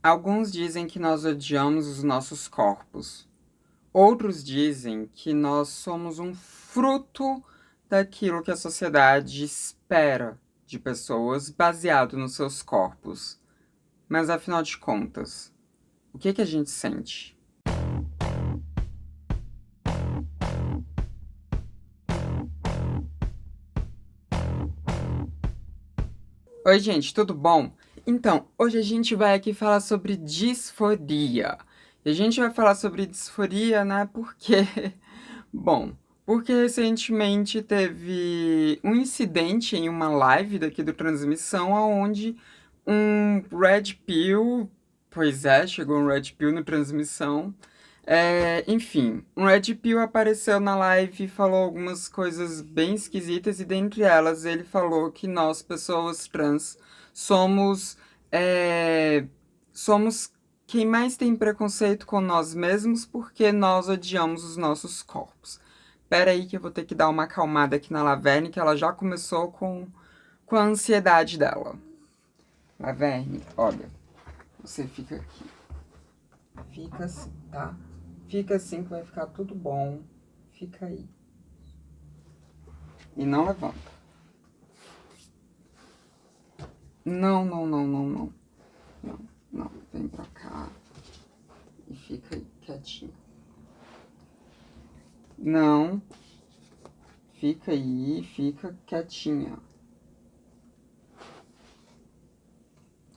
Alguns dizem que nós odiamos os nossos corpos. Outros dizem que nós somos um fruto daquilo que a sociedade espera de pessoas baseado nos seus corpos. Mas afinal de contas, o que a gente sente? Oi, gente, tudo bom? Então, hoje a gente vai aqui falar sobre disforia. E a gente vai falar sobre disforia, né? Porque, bom, porque recentemente teve um incidente em uma live daqui do Transmissão, onde um Red Pill, pois é, chegou um Red Pill no Transmissão. Enfim, um Red Pill apareceu na live e falou algumas coisas bem esquisitas, e dentre elas ele falou que nós, pessoas trans, somos, é, somos quem mais tem preconceito com nós mesmos porque nós odiamos os nossos corpos. Pera aí que eu vou ter que dar uma acalmada aqui na Laverne, que ela já começou com a ansiedade dela. Laverne, olha, você fica aqui. Fica assim, tá? Fica assim que vai ficar tudo bom. Fica aí. E não levanta. Não, não, não, não, não. Não, não. Vem pra cá. E fica aí, quietinho. Não. Fica aí, fica quietinha.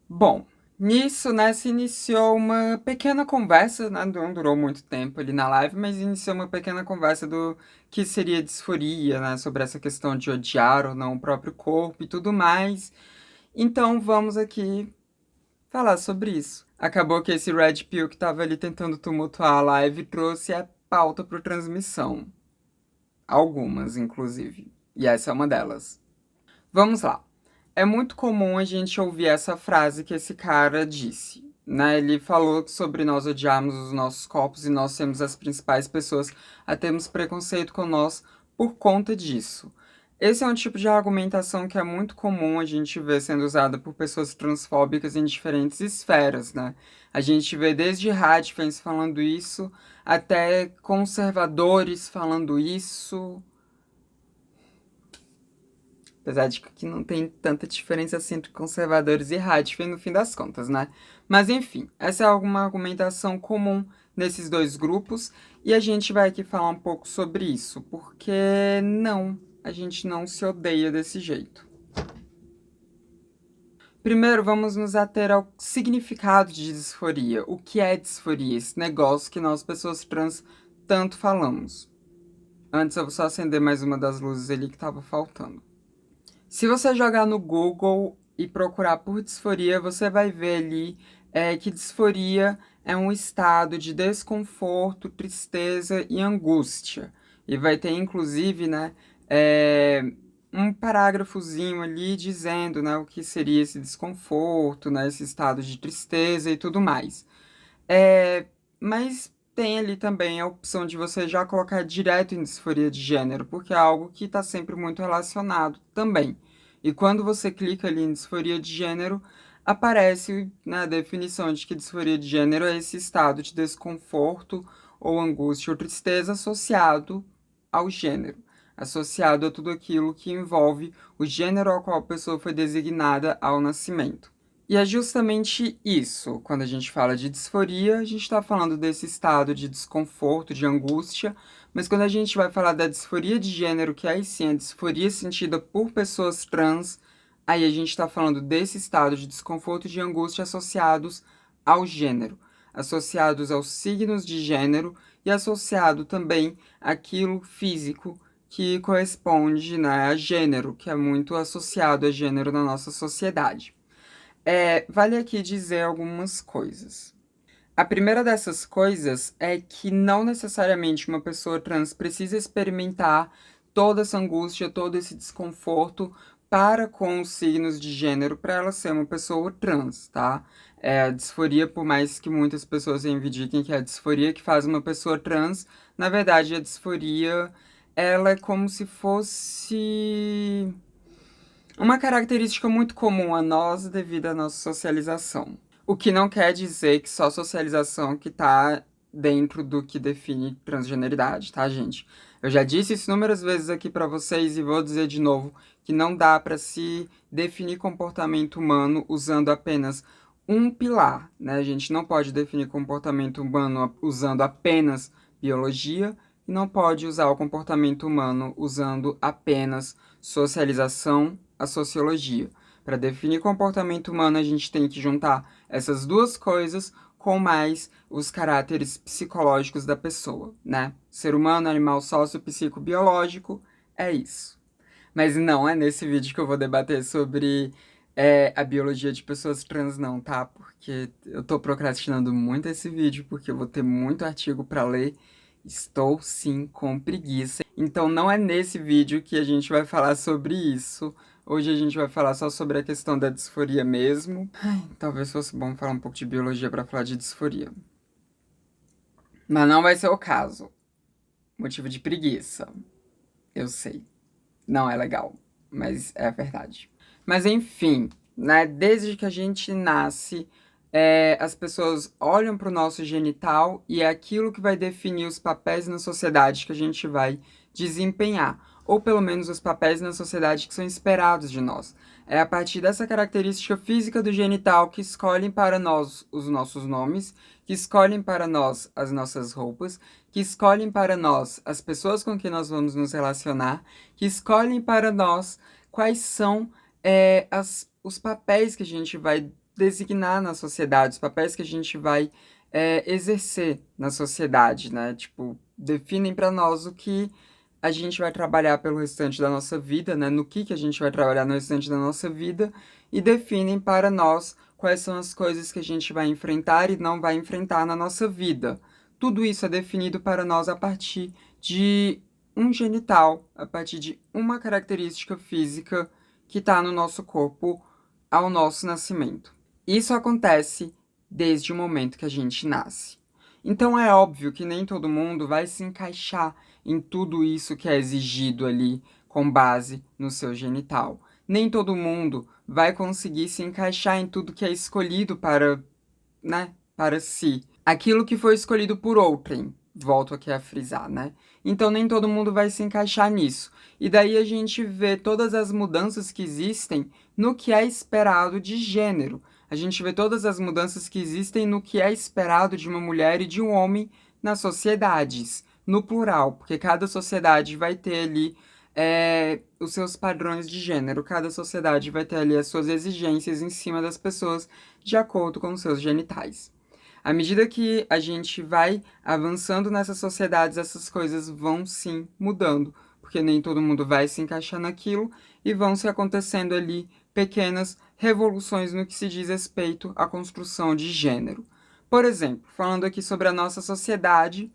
Bom, nisso, né, se iniciou uma pequena conversa, né, não durou muito tempo ali na live, mas iniciou uma pequena conversa do que seria disforia, né, sobre essa questão de odiar ou não o próprio corpo e tudo mais. Então vamos aqui falar sobre isso. Acabou que esse Red Pill que tava ali tentando tumultuar a live trouxe a pauta pro transmissão. Algumas, inclusive. E essa é uma delas. Vamos lá. É muito comum a gente ouvir essa frase que esse cara disse, né? Ele falou sobre nós odiarmos os nossos corpos e nós sermos as principais pessoas a termos preconceito com nós por conta disso. Esse é um tipo de argumentação que é muito comum a gente ver sendo usada por pessoas transfóbicas em diferentes esferas, né? A gente vê desde radicais falando isso, até conservadores falando isso. Apesar de que não tem tanta diferença assim entre conservadores e radicais no fim das contas, né? Mas enfim, essa é alguma argumentação comum nesses dois grupos, e a gente vai aqui falar um pouco sobre isso, porque não, a gente não se odeia desse jeito. Primeiro, vamos nos ater ao significado de disforia. O que é disforia? Esse negócio que nós, pessoas trans, tanto falamos. Antes eu vou só acender mais uma das luzes ali que estava faltando. Se você jogar no Google e procurar por disforia, você vai ver ali que disforia é um estado de desconforto, tristeza e angústia. E vai ter, inclusive, né, um parágrafozinho ali dizendo, né, o que seria esse desconforto, né, esse estado de tristeza e tudo mais. Mas tem ali também a opção de você já colocar direto em disforia de gênero, porque é algo que está sempre muito relacionado também. E quando você clica ali em disforia de gênero, aparece, né, a definição de que disforia de gênero é esse estado de desconforto ou angústia ou tristeza associado ao gênero, associado a tudo aquilo que envolve o gênero ao qual a pessoa foi designada ao nascimento. E é justamente isso. Quando a gente fala de disforia, a gente está falando desse estado de desconforto, de angústia, mas quando a gente vai falar da disforia de gênero, que aí sim é a disforia sentida por pessoas trans, aí a gente está falando desse estado de desconforto e de angústia associados ao gênero, associados aos signos de gênero e associado também àquilo físico que corresponde, né, a gênero, que é muito associado a gênero na nossa sociedade. Vale aqui dizer algumas coisas. A primeira dessas coisas é que não necessariamente uma pessoa trans precisa experimentar toda essa angústia, todo esse desconforto para com os signos de gênero para ela ser uma pessoa trans, tá? A disforia, por mais que muitas pessoas reivindiquem que é a disforia que faz uma pessoa trans, na verdade a disforia, ela é como se fosse uma característica muito comum a nós devido à nossa socialização. O que não quer dizer que só socialização que tá dentro do que define transgeneridade, tá, gente? Eu já disse isso inúmeras vezes aqui pra vocês e vou dizer de novo que não dá pra se definir comportamento humano usando apenas um pilar, né? A gente não pode definir comportamento humano usando apenas biologia e não pode usar o comportamento humano usando apenas socialização, a sociologia. Para definir comportamento humano, a gente tem que juntar essas duas coisas com mais os caráteres psicológicos da pessoa, né? Ser humano, animal sócio-psicobiológico, é isso. Mas não é nesse vídeo que eu vou debater sobre a biologia de pessoas trans, não, tá? Porque eu tô procrastinando muito esse vídeo, porque eu vou ter muito artigo para ler. Estou sim com preguiça. Então não é nesse vídeo que a gente vai falar sobre isso. Hoje a gente vai falar só sobre a questão da disforia mesmo. Ai, talvez fosse bom falar um pouco de biologia para falar de disforia. Mas não vai ser o caso. Motivo de preguiça. Eu sei. Não é legal, mas é a verdade. Mas enfim, né? Desde que a gente nasce, as pessoas olham para o nosso genital e é aquilo que vai definir os papéis na sociedade que a gente vai desempenhar. Ou pelo menos os papéis na sociedade que são esperados de nós. É a partir dessa característica física do genital que escolhem para nós os nossos nomes, que escolhem para nós as nossas roupas, que escolhem para nós as pessoas com quem nós vamos nos relacionar, que escolhem para nós quais são os papéis que a gente vai designar na sociedade, os papéis que a gente vai exercer na sociedade, né? Tipo, definem para nós o que a gente vai trabalhar pelo restante da nossa vida, né? No que a gente vai trabalhar no restante da nossa vida e definem para nós quais são as coisas que a gente vai enfrentar e não vai enfrentar na nossa vida. Tudo isso é definido para nós a partir de um genital, a partir de uma característica física que está no nosso corpo ao nosso nascimento. Isso acontece desde o momento que a gente nasce. Então é óbvio que nem todo mundo vai se encaixar em tudo isso que é exigido ali com base no seu genital. Nem todo mundo vai conseguir se encaixar em tudo que é escolhido para, né, para si. Aquilo que foi escolhido por outrem, volto aqui a frisar, né? Então nem todo mundo vai se encaixar nisso. E daí a gente vê todas as mudanças que existem no que é esperado de gênero. A gente vê todas as mudanças que existem no que é esperado de uma mulher e de um homem nas sociedades, no plural, porque cada sociedade vai ter ali os seus padrões de gênero, cada sociedade vai ter ali as suas exigências em cima das pessoas de acordo com os seus genitais. À medida que a gente vai avançando nessas sociedades, essas coisas vão sim mudando, porque nem todo mundo vai se encaixar naquilo e vão se acontecendo ali pequenas revoluções no que se diz respeito à construção de gênero. Por exemplo, falando aqui sobre a nossa sociedade,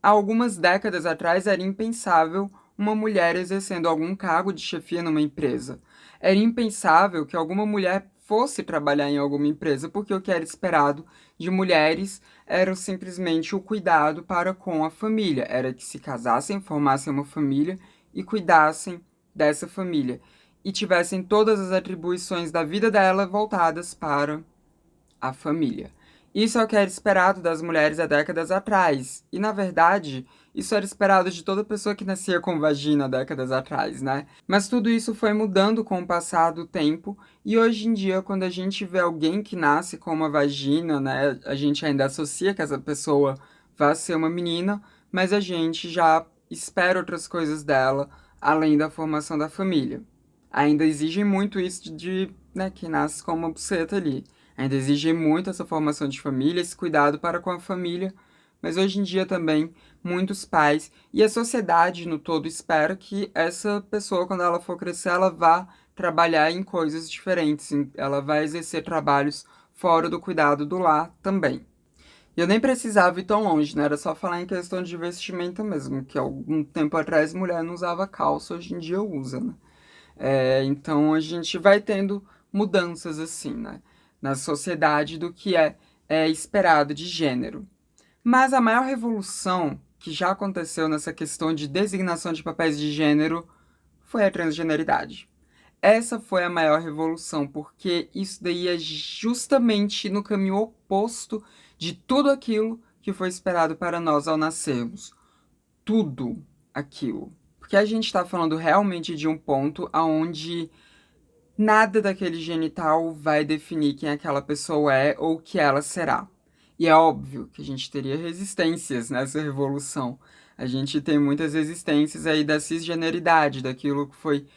há algumas décadas atrás era impensável uma mulher exercendo algum cargo de chefia numa empresa. Era impensável que alguma mulher fosse trabalhar em alguma empresa, porque o que era esperado de mulheres era simplesmente o cuidado para com a família. Era que se casassem, formassem uma família e cuidassem dessa família. E tivessem todas as atribuições da vida dela voltadas para a família. Isso é o que era esperado das mulheres há décadas atrás. E, na verdade, isso era esperado de toda pessoa que nascia com vagina há décadas atrás, né? Mas tudo isso foi mudando com o passar do tempo. E hoje em dia, quando a gente vê alguém que nasce com uma vagina, né? A gente ainda associa que essa pessoa vai ser uma menina, mas a gente já espera outras coisas dela, além da formação da família. Ainda exigem muito isso né, que nasce com uma buceta ali. Ainda exige muito essa formação de família, esse cuidado para com a família, mas hoje em dia também muitos pais e a sociedade no todo espera que essa pessoa, quando ela for crescer, ela vá trabalhar em coisas diferentes, ela vai exercer trabalhos fora do cuidado do lar também. E eu nem precisava ir tão longe, né? Era só falar em questão de vestimenta mesmo, que algum tempo atrás mulher não usava calça, hoje em dia usa, né? Então a gente vai tendo mudanças assim, né? Na sociedade do que é esperado de gênero. Mas a maior revolução que já aconteceu nessa questão de designação de papéis de gênero foi a transgeneridade. essa foi a maior revolução, porque isso daí é justamente no caminho oposto de tudo aquilo que foi esperado para nós ao nascermos. Tudo aquilo. Porque a gente está falando realmente de um ponto onde nada daquele genital vai definir quem aquela pessoa é ou o que ela será. E é óbvio que a gente teria resistências nessa revolução. A gente tem muitas resistências aí da cisgeneridade, daquilo que foi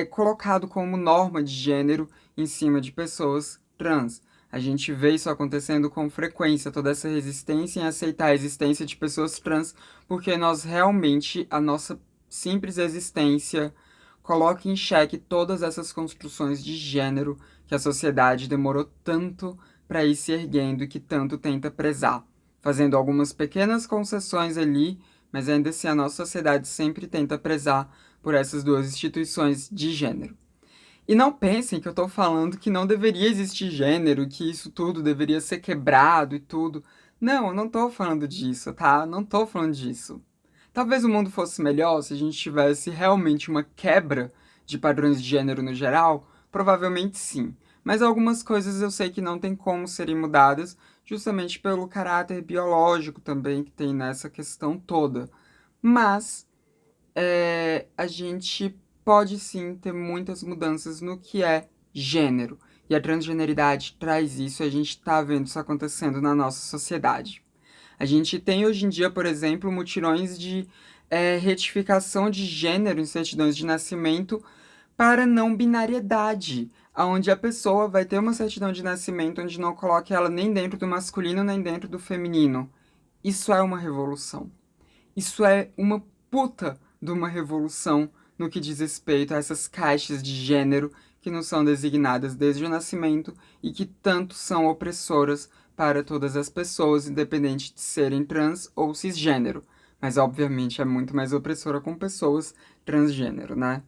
colocado como norma de gênero em cima de pessoas trans. A gente vê isso acontecendo com frequência, toda essa resistência em aceitar a existência de pessoas trans, porque nós realmente, a nossa simples existência, coloca em xeque todas essas construções de gênero que a sociedade demorou tanto para ir se erguendo e que tanto tenta prezar, fazendo algumas pequenas concessões ali, mas ainda assim a nossa sociedade sempre tenta prezar por essas duas instituições de gênero. E não pensem que eu tô falando que não deveria existir gênero, que isso tudo deveria ser quebrado e tudo. Não, eu não tô falando disso, tá? Não tô falando disso. Talvez o mundo fosse melhor se a gente tivesse realmente uma quebra de padrões de gênero no geral? Provavelmente sim. Mas algumas coisas eu sei que não tem como serem mudadas, justamente pelo caráter biológico também que tem nessa questão toda. Mas a gente pode sim ter muitas mudanças no que é gênero. E a transgeneridade traz isso, e a gente está vendo isso acontecendo na nossa sociedade. A gente tem hoje em dia, por exemplo, mutirões de retificação de gênero em certidões de nascimento para não binariedade, onde a pessoa vai ter uma certidão de nascimento onde não coloque ela nem dentro do masculino nem dentro do feminino. Isso é uma revolução. Isso é uma puta de uma revolução no que diz respeito a essas caixas de gênero que nos são designadas desde o nascimento e que tanto são opressoras para todas as pessoas, independente de serem trans ou cisgênero. Mas, obviamente, é muito mais opressora com pessoas transgênero, né?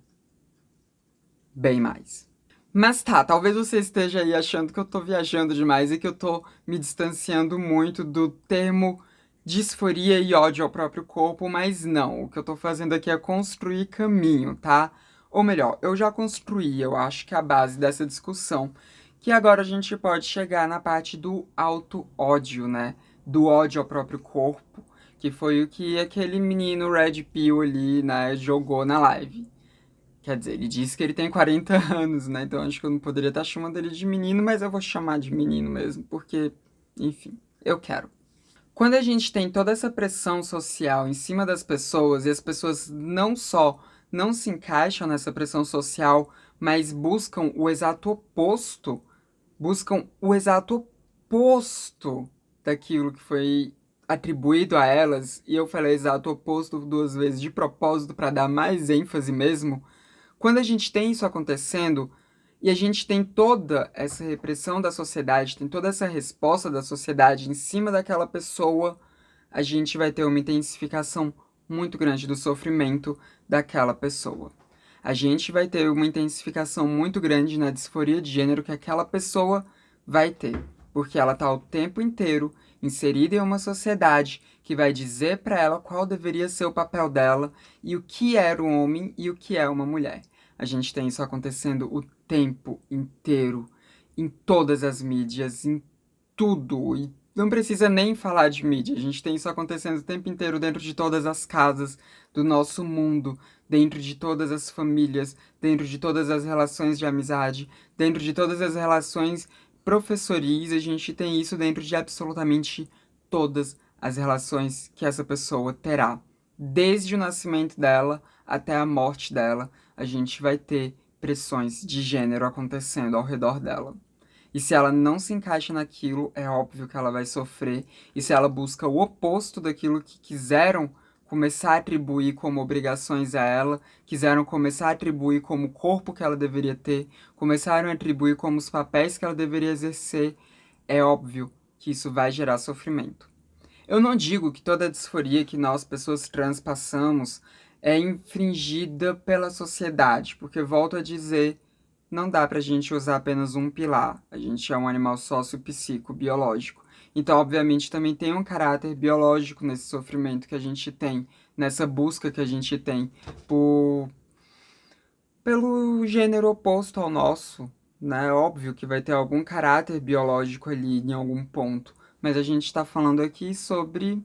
Bem mais. Mas tá, talvez você esteja aí achando que eu tô viajando demais e que eu tô me distanciando muito do termo disforia e ódio ao próprio corpo, mas não. O que eu tô fazendo aqui é construir caminho, tá? Ou melhor, eu já construí, eu acho que é a base dessa discussão, que agora a gente pode chegar na parte do auto-ódio, né? Do ódio ao próprio corpo, que foi o que aquele menino Red Pill ali, né, jogou na live. Quer dizer, ele disse que ele tem 40 anos, né? Então acho que eu não poderia estar chamando ele de menino, mas eu vou chamar de menino mesmo, porque, enfim, eu quero. Quando a gente tem toda essa pressão social em cima das pessoas e as pessoas não só não se encaixam nessa pressão social, mas buscam o exato oposto daquilo que foi atribuído a elas, e eu falei exato oposto duas vezes de propósito para dar mais ênfase mesmo. Quando a gente tem isso acontecendo e a gente tem toda essa repressão da sociedade, tem toda essa resposta da sociedade em cima daquela pessoa, a gente vai ter uma intensificação muito grande do sofrimento daquela pessoa. A gente vai ter uma intensificação muito grande na disforia de gênero que aquela pessoa vai ter, porque ela está o tempo inteiro inserida em uma sociedade que vai dizer para ela qual deveria ser o papel dela e o que era um homem e o que é uma mulher. A gente tem isso acontecendo o tempo inteiro, em todas as mídias, em tudo. E não precisa nem falar de mídia. A gente tem isso acontecendo o tempo inteiro dentro de todas as casas do nosso mundo, dentro de todas as famílias, dentro de todas as relações de amizade, dentro de todas as relações professoris. A gente tem isso dentro de absolutamente todas as relações que essa pessoa terá. Desde o nascimento dela até a morte dela, a gente vai ter pressões de gênero acontecendo ao redor dela. E se ela não se encaixa naquilo, é óbvio que ela vai sofrer. E se ela busca o oposto daquilo que quiseram começar a atribuir como obrigações a ela, quiseram começar a atribuir como corpo que ela deveria ter, começaram a atribuir como os papéis que ela deveria exercer, é óbvio que isso vai gerar sofrimento. Eu não digo que toda a disforia que nós, pessoas trans, passamos é infringida pela sociedade, porque volto a dizer, não dá pra gente usar apenas um pilar. A gente é um animal sócio-psico-biológico. Então, obviamente, também tem um caráter biológico nesse sofrimento que a gente tem, nessa busca que a gente tem por pelo gênero oposto ao nosso, né? Óbvio que vai ter algum caráter biológico ali em algum ponto, mas a gente está falando aqui sobre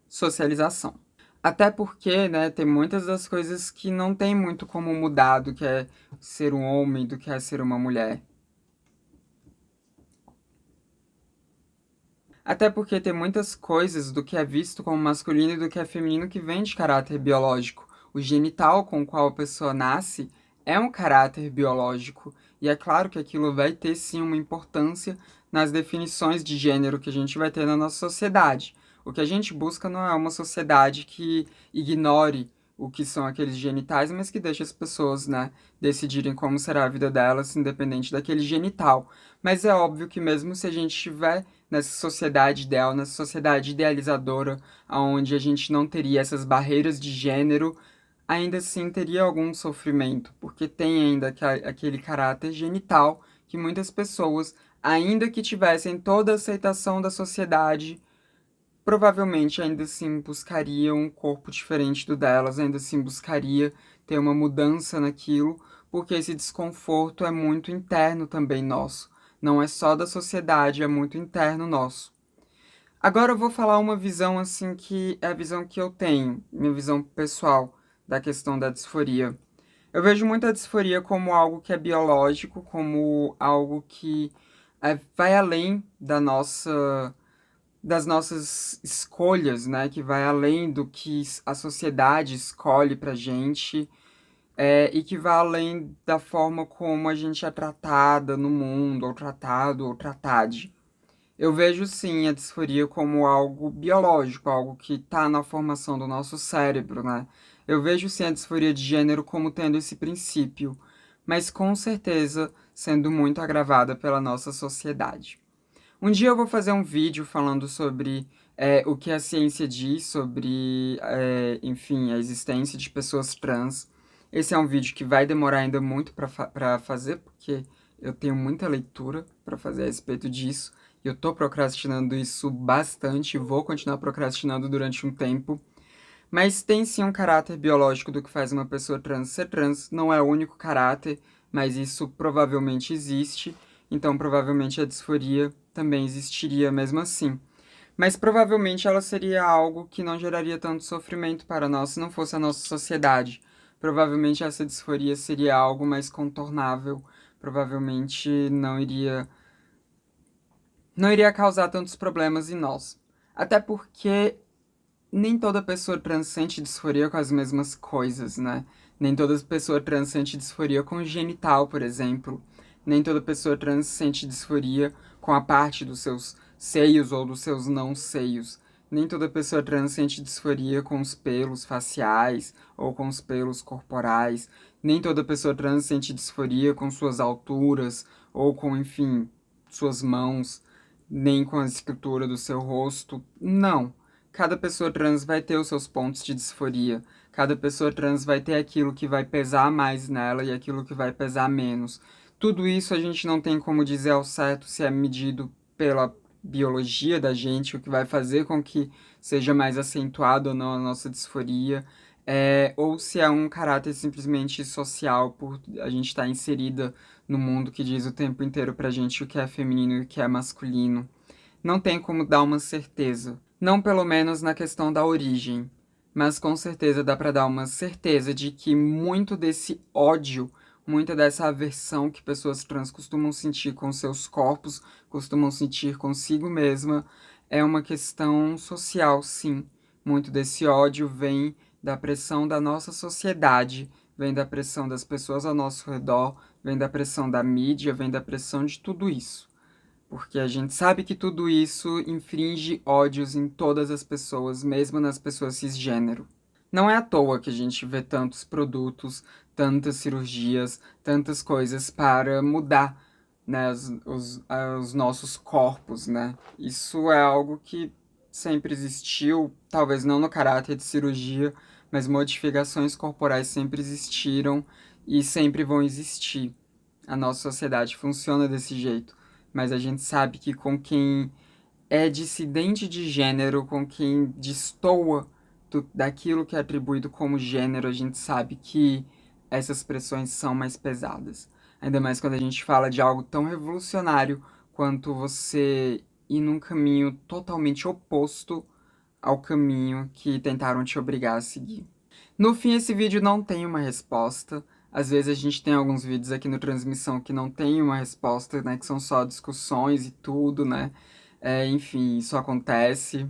socialização. Até porque, né, tem muitas das coisas que não tem muito como mudar do que é ser um homem, do que é ser uma mulher. Até porque tem muitas coisas do que é visto como masculino e do que é feminino que vem de caráter biológico. O genital com o qual a pessoa nasce é um caráter biológico. E é claro que aquilo vai ter sim uma importância nas definições de gênero que a gente vai ter na nossa sociedade. O que a gente busca não é uma sociedade que ignore o que são aqueles genitais, mas que deixe as pessoas, né, decidirem como será a vida delas, independente daquele genital. Mas é óbvio que mesmo se a gente tiver nessa sociedade ideal, nessa sociedade idealizadora, onde a gente não teria essas barreiras de gênero, ainda assim teria algum sofrimento, porque tem ainda aquele caráter genital que muitas pessoas, ainda que tivessem toda a aceitação da sociedade, provavelmente ainda assim buscariam um corpo diferente do delas, ainda assim buscaria ter uma mudança naquilo, porque esse desconforto é muito interno também nosso. Não é só da sociedade, é muito interno nosso. Agora eu vou falar uma visão assim que é a visão que eu tenho, minha visão pessoal da questão da disforia. Eu vejo muito a disforia como algo que é biológico, como algo que vai além das nossas escolhas, né? Que vai além do que a sociedade escolhe pra gente, e que vai além da forma como a gente é tratada no mundo, ou tratado, ou tratade. Eu vejo sim a disforia como algo biológico, algo que está na formação do nosso cérebro, né? Eu vejo sim a disforia de gênero como tendo esse princípio, mas com certeza sendo muito agravada pela nossa sociedade. Um dia eu vou fazer um vídeo falando sobre o que a ciência diz sobre, enfim, a existência de pessoas trans. Esse é um vídeo que vai demorar ainda muito para fazer, porque eu tenho muita leitura para fazer a respeito disso. E eu tô procrastinando isso bastante, vou continuar procrastinando durante um tempo. Mas tem sim um caráter biológico do que faz uma pessoa trans ser trans. Não é o único caráter, mas isso provavelmente existe. Então, provavelmente a disforia também existiria mesmo assim. Mas provavelmente ela seria algo que não geraria tanto sofrimento para nós se não fosse a nossa sociedade. Provavelmente essa disforia seria algo mais contornável. Provavelmente não iria causar tantos problemas em nós. Até porque nem toda pessoa trans sente disforia com as mesmas coisas, né? Nem toda pessoa trans sente disforia com o genital, por exemplo. Nem toda pessoa trans sente disforia com a parte dos seus seios ou dos seus não seios. Nem toda pessoa trans sente disforia com os pelos faciais ou com os pelos corporais. Nem toda pessoa trans sente disforia com suas alturas ou com, enfim, suas mãos, nem com a escritura do seu rosto. Não. Cada pessoa trans vai ter os seus pontos de disforia. Cada pessoa trans vai ter aquilo que vai pesar mais nela e aquilo que vai pesar menos. Tudo isso a gente não tem como dizer ao certo se é medido pela biologia da gente, o que vai fazer com que seja mais acentuado ou não a nossa disforia, ou se é um caráter simplesmente social, por a gente estar inserida no mundo que diz o tempo inteiro pra gente o que é feminino e o que é masculino. Não tem como dar uma certeza. Não pelo menos na questão da origem, mas com certeza dá para dar uma certeza de que muito desse ódio, muita dessa aversão que pessoas trans costumam sentir com seus corpos, costumam sentir consigo mesma, é uma questão social, sim. Muito desse ódio vem da pressão da nossa sociedade, vem da pressão das pessoas ao nosso redor, vem da pressão da mídia, vem da pressão de tudo isso. Porque a gente sabe que tudo isso infringe ódios em todas as pessoas, mesmo nas pessoas cisgênero. Não é à toa que a gente vê tantos produtos, tantas cirurgias, tantas coisas para mudar, né, os nossos corpos, né? Isso é algo que sempre existiu, talvez não no caráter de cirurgia, mas modificações corporais sempre existiram e sempre vão existir. A nossa sociedade funciona desse jeito, mas a gente sabe que com quem é dissidente de gênero, com quem destoa daquilo que é atribuído como gênero, a gente sabe que essas pressões são mais pesadas. Ainda mais quando a gente fala de algo tão revolucionário quanto você ir num caminho totalmente oposto ao caminho que tentaram te obrigar a seguir. No fim, esse vídeo não tem uma resposta. Às vezes a gente tem alguns vídeos aqui no Transmissão que não tem uma resposta, né? Que são só discussões e tudo, né? Enfim, isso acontece.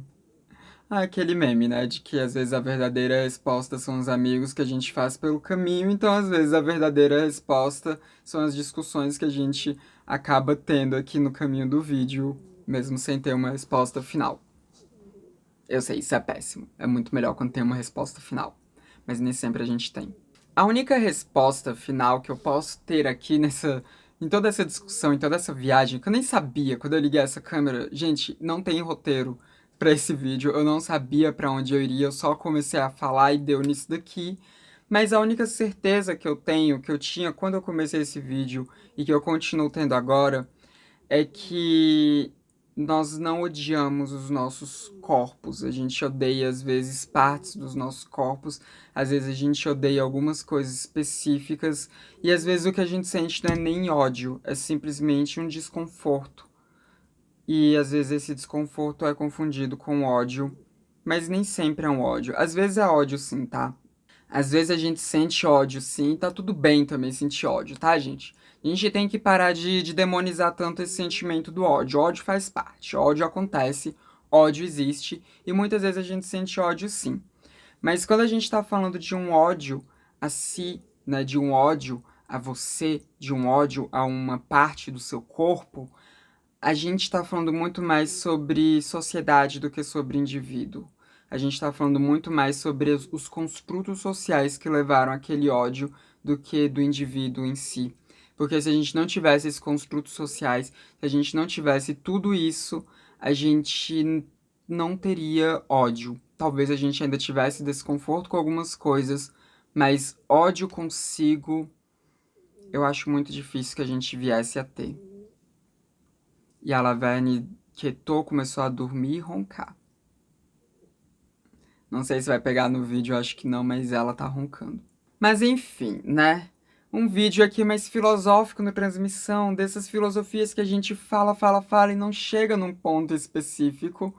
Aquele meme, né? De que às vezes a verdadeira resposta são os amigos que a gente faz pelo caminho, então às vezes a verdadeira resposta são as discussões que a gente acaba tendo aqui no caminho do vídeo, mesmo sem ter uma resposta final. Eu sei, isso é péssimo. É muito melhor quando tem uma resposta final. Mas nem sempre a gente tem. A única resposta final que eu posso ter aqui em toda essa discussão, em toda essa viagem, que eu nem sabia quando eu liguei essa câmera, gente, não tem roteiro pra esse vídeo, eu não sabia pra onde eu iria, eu só comecei a falar e deu nisso daqui. Mas a única certeza que eu tenho, que eu tinha quando eu comecei esse vídeo e que eu continuo tendo agora, é que nós não odiamos os nossos corpos. A gente odeia, às vezes, partes dos nossos corpos. Às vezes a gente odeia algumas coisas específicas. E às vezes o que a gente sente não é nem ódio, é simplesmente um desconforto. E às vezes esse desconforto é confundido com ódio. Mas nem sempre é um ódio. Às vezes é ódio sim, tá? Às vezes a gente sente ódio, sim, tá tudo bem também sentir ódio, tá, gente? A gente tem que parar de demonizar tanto esse sentimento do ódio. Ódio faz parte, ódio acontece, ódio existe, e muitas vezes a gente sente ódio, sim. Mas quando a gente tá falando de um ódio a si, né, de um ódio a você, de um ódio a uma parte do seu corpo, a gente está falando muito mais sobre sociedade do que sobre indivíduo. A gente está falando muito mais sobre os construtos sociais que levaram aquele ódio do que do indivíduo em si. Porque se a gente não tivesse esses construtos sociais, se a gente não tivesse tudo isso, a gente não teria ódio. Talvez a gente ainda tivesse desconforto com algumas coisas, mas ódio consigo, eu acho muito difícil que a gente viesse a ter. E a Laverne quietou, começou a dormir e roncar. Não sei se vai pegar no vídeo, acho que não, mas ela tá roncando. Mas enfim, né? Um vídeo aqui mais filosófico na transmissão, dessas filosofias que a gente fala e não chega num ponto específico.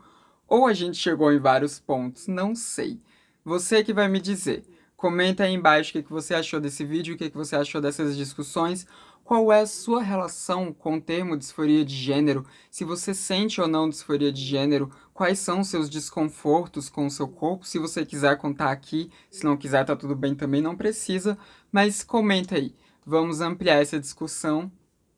Ou a gente chegou em vários pontos, não sei. Você que vai me dizer. Comenta aí embaixo o que você achou desse vídeo, o que você achou dessas discussões. Qual é a sua relação com o termo disforia de gênero? Se você sente ou não disforia de gênero, quais são os seus desconfortos com o seu corpo? Se você quiser contar aqui, se não quiser, tá tudo bem também, não precisa. Mas comenta aí. Vamos ampliar essa discussão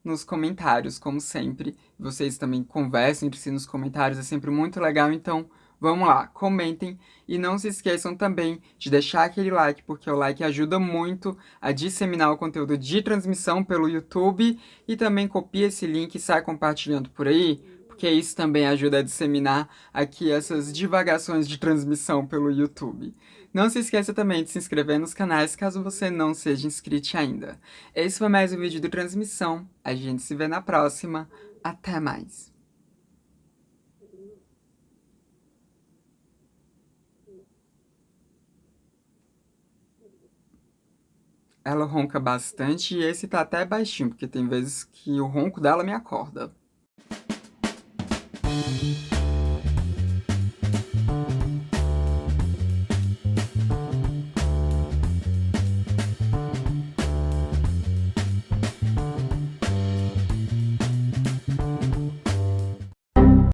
nos comentários, como sempre. Vocês também conversam entre si nos comentários, é sempre muito legal, então vamos lá, comentem e não se esqueçam também de deixar aquele like, porque o like ajuda muito a disseminar o conteúdo de transmissão pelo YouTube e também copia esse link e sai compartilhando por aí, porque isso também ajuda a disseminar aqui essas divagações de transmissão pelo YouTube. Não se esqueça também de se inscrever nos canais caso você não seja inscrito ainda. Esse foi mais um vídeo do Transmissão. A gente se vê na próxima. Até mais. Ela ronca bastante e esse tá até baixinho, porque tem vezes que o ronco dela me acorda.